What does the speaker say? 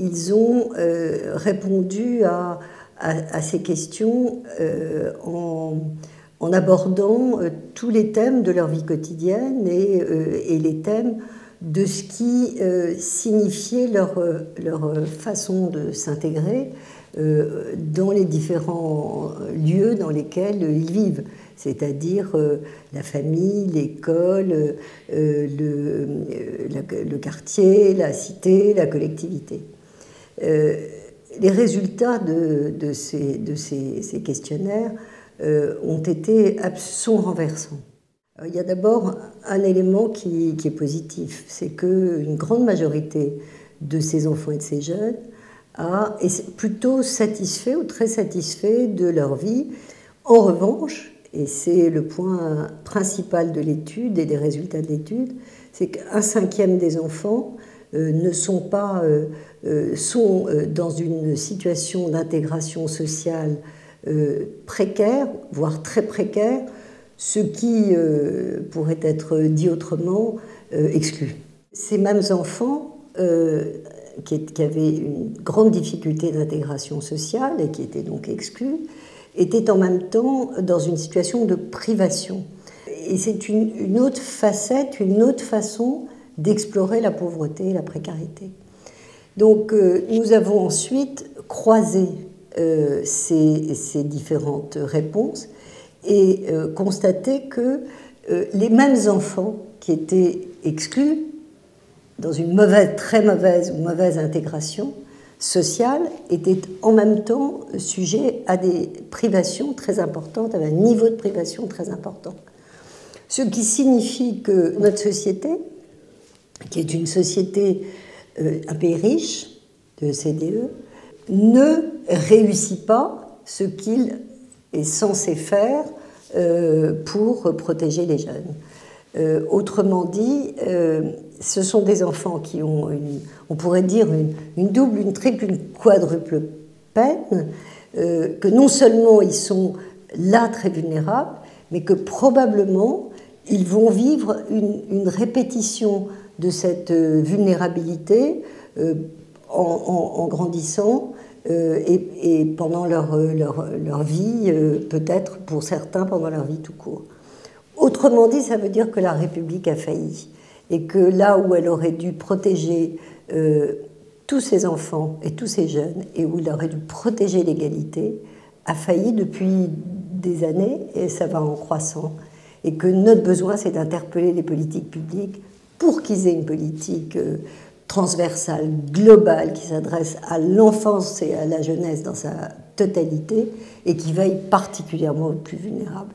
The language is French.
ils ont répondu à ces questions en abordant tous les thèmes de leur vie quotidienne et les thèmes de ce qui signifiait leur façon de s'intégrer dans les différents lieux dans lesquels ils vivent, c'est-à-dire la famille, l'école, le quartier, la cité, la collectivité. Les résultats de ces questionnaires sont renversants. Il y a d'abord un élément qui est positif, c'est qu'une grande majorité de ces enfants et de ces jeunes est plutôt satisfait ou très satisfait de leur vie. En revanche, et c'est le point principal de l'étude et des résultats de l'étude, c'est qu'un cinquième des enfants sont dans une situation d'intégration sociale précaire, voire très précaire, ce qui pourrait être dit autrement, exclu. Ces mêmes enfants qui avaient une grande difficulté d'intégration sociale et qui étaient donc exclus, étaient en même temps dans une situation de privation. Et c'est une autre facette, une autre façon d'explorer la pauvreté et la précarité. Donc nous avons ensuite croisé ces différentes réponses et constaté que les mêmes enfants qui étaient exclus dans une très mauvaise ou mauvaise intégration sociale étaient en même temps sujets à des privations très importantes, à un niveau de privation très important. Ce qui signifie que notre société, qui est une société un pays riche de CDE, ne réussit pas ce qu'il est censé faire pour protéger les jeunes. Autrement dit, ce sont des enfants qui ont, on pourrait dire, une double, une triple, une quadruple peine, que non seulement ils sont là très vulnérables, mais que probablement ils vont vivre une répétition de cette vulnérabilité en grandissant et pendant leur vie, peut-être pour certains pendant leur vie tout court. Autrement dit, ça veut dire que la République a failli et que là où elle aurait dû protéger tous ces enfants et tous ces jeunes et où elle aurait dû protéger l'égalité, a failli depuis des années et ça va en croissant. Et que notre besoin, c'est d'interpeller les politiques publiques pour qu'ils aient une politique transversale, globale, qui s'adresse à l'enfance et à la jeunesse dans sa totalité et qui veille particulièrement aux plus vulnérables.